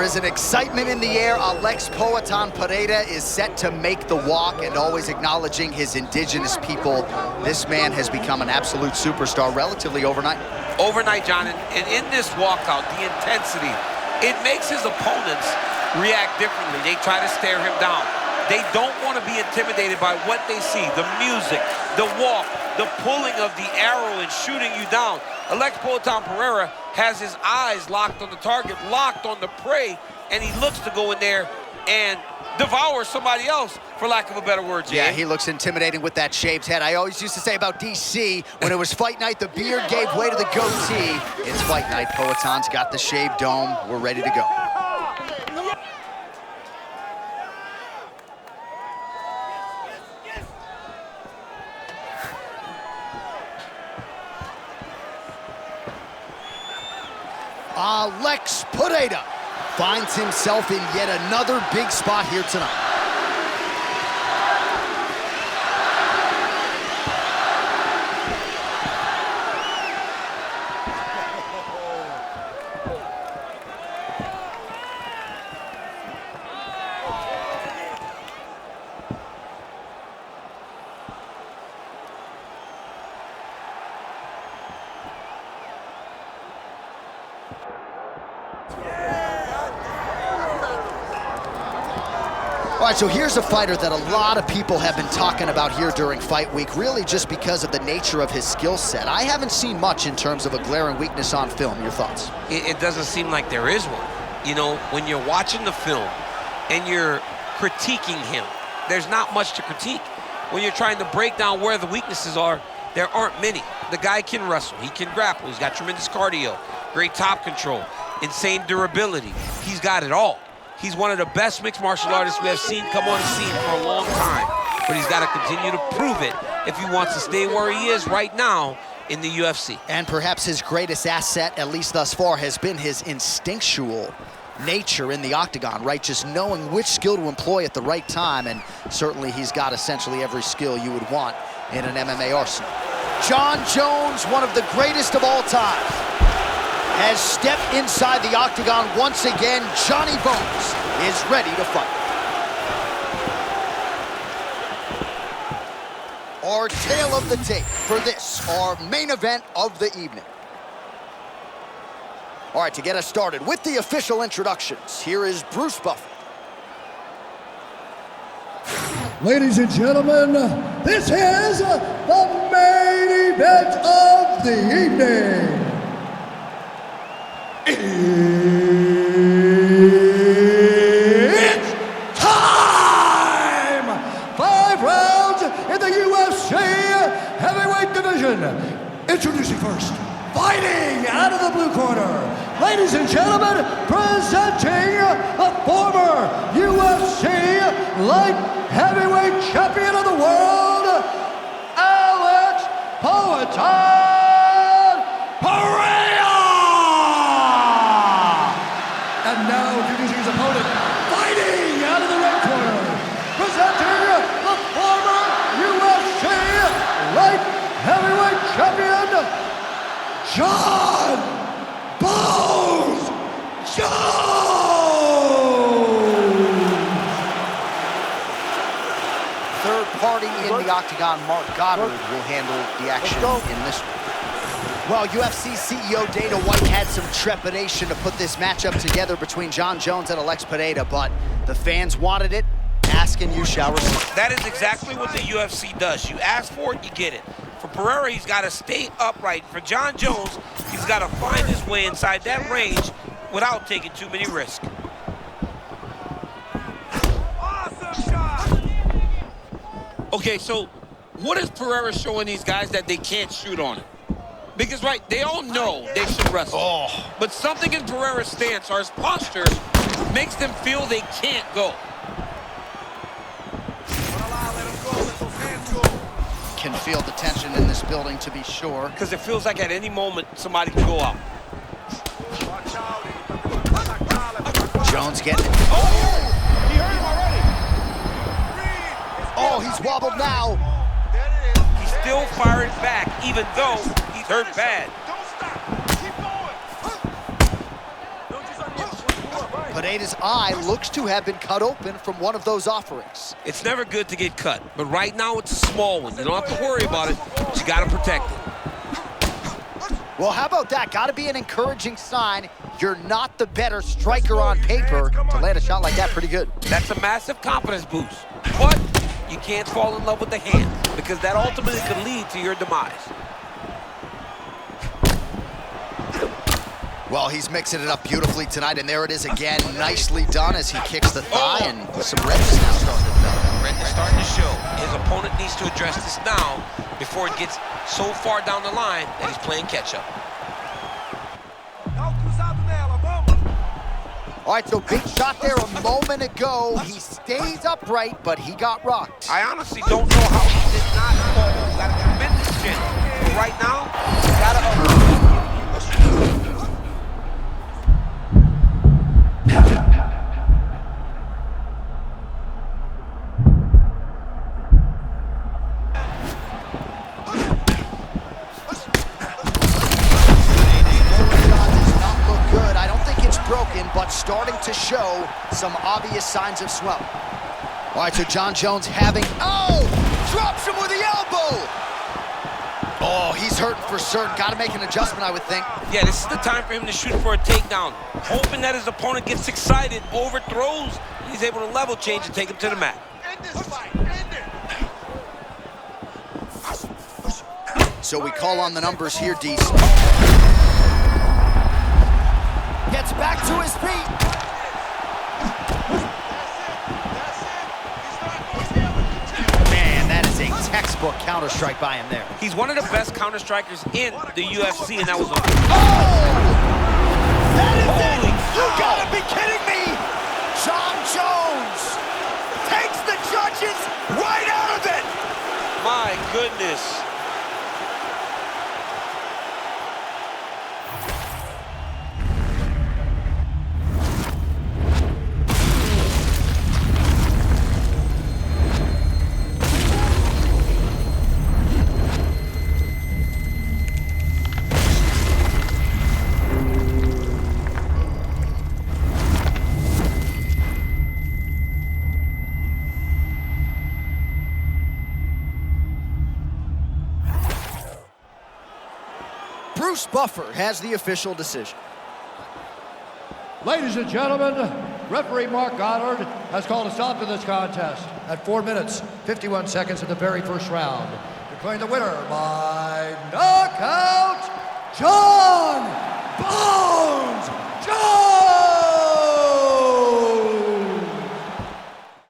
is an excitement in the air. Alex Pereira is set to make the walk, and always acknowledging his indigenous people. This man has become an absolute superstar relatively overnight. Overnight, John, and in this walkout, the intensity, it makes his opponents react differently. They try to stare him down. They don't want to be intimidated by what they see, the music, the walk, the pulling of the arrow and shooting you down. Alex Pereira has his eyes locked on the target, locked on the prey, and he looks to go in there and devour somebody else, for lack of a better word, Jay. Yeah, he looks intimidating with that shaved head. I always used to say about DC, when it was fight night, the beard gave way to the goatee. It's fight night. Poetan's got the shaved dome. We're ready to go. Alex Pereira finds himself in yet another big spot here tonight. All right, so here's a fighter that a lot of people have been talking about here during fight week, really just because of the nature of his skill set. I haven't seen much in terms of a glaring weakness on film. Your thoughts? It doesn't seem like there is one. You know, when you're watching the film and you're critiquing him, there's not much to critique. When you're trying to break down where the weaknesses are, there aren't many. The guy can wrestle, he can grapple, he's got tremendous cardio, great top control, insane durability. He's got it all. He's one of the best mixed martial artists we have seen come on the scene for a long time. But he's got to continue to prove it if he wants to stay where he is right now in the UFC. And perhaps his greatest asset, at least thus far, has been his instinctual nature in the octagon, right? Just knowing which skill to employ at the right time, and certainly he's got essentially every skill you would want in an MMA arsenal. Jon Jones, one of the greatest of all time, has stepped inside the octagon once again. Johnny Bones is ready to fight. Our tale of the tape for this, our main event of the evening. All right, to get us started with the official introductions, here is Bruce Buffer. Ladies and gentlemen, this is the main event of the evening. It's time! 5 rounds in the UFC heavyweight division. Introducing first, fighting out of the blue corner, ladies and gentlemen, presenting the former UFC light heavyweight champion of the world, Alex Pereira! And now introducing his opponent, fighting out of the red corner, presenting the former UFC light heavyweight champion, Jon Bones Jones! Third party in the octagon, Mark Goddard, will handle the action in this one. Well, UFC CEO Dana White had some trepidation to put this matchup together between Jon Jones and Alex Pereira, but the fans wanted it. Ask and you shall receive. That is exactly what the UFC does. You ask for it, you get it. For Pereira, he's got to stay upright. For Jon Jones, he's got to find his way inside that range without taking too many risks. Awesome shot! Okay, so what is Pereira showing these guys that they can't shoot on it? Because, right, they all know they should wrestle. But something in Pereira's stance or his posture makes them feel they can't go. Can feel the tension in this building, to be sure. Because it feels like at any moment somebody can go out. Jones getting it. Oh! He hurt him already. Oh, he's wobbled now. He's still firing back, even though he's hurt bad. Pereira's eye looks to have been cut open from one of those offerings. It's never good to get cut, but right now it's a small one. You don't have to worry about it, but you got to protect it. Well, how about that? Got to be an encouraging sign. You're not the better striker on paper. To land a shot like that, pretty good. That's a massive confidence boost, but you can't fall in love with the hand because that ultimately could lead to your demise. Well, he's mixing it up beautifully tonight, and there it is again. Nicely done as he kicks the thigh, and some red is now starting to develop. Red is starting to show. His opponent needs to address this now before it gets so far down the line that he's playing catch-up. All right, so big shot there a moment ago. He stays upright, but he got rocked. I honestly don't know how he did not fall. Got a tremendous chin. But right now, gotta but starting to show some obvious signs of swelling. All right, so John Jones having, drops him with the elbow. Oh, he's hurting for certain. Got to make an adjustment, I would think. Yeah, this is the time for him to shoot for a takedown. Hoping that his opponent gets excited, overthrows, and he's able to level change and take him to the mat. End this fight, end it. So we call on the numbers here, DC. Gets back to his feet. Man, that is a textbook counter-strike by him there. He's one of the best counter-strikers in the UFC, and that was a... That is it! You gotta be kidding me! John Jones takes the judges right out of it! My goodness. Bruce Buffer has the official decision. Ladies and gentlemen, referee Mark Goddard has called a stop to this contest at 4 minutes, 51 seconds of the very first round, declaring the winner by knockout.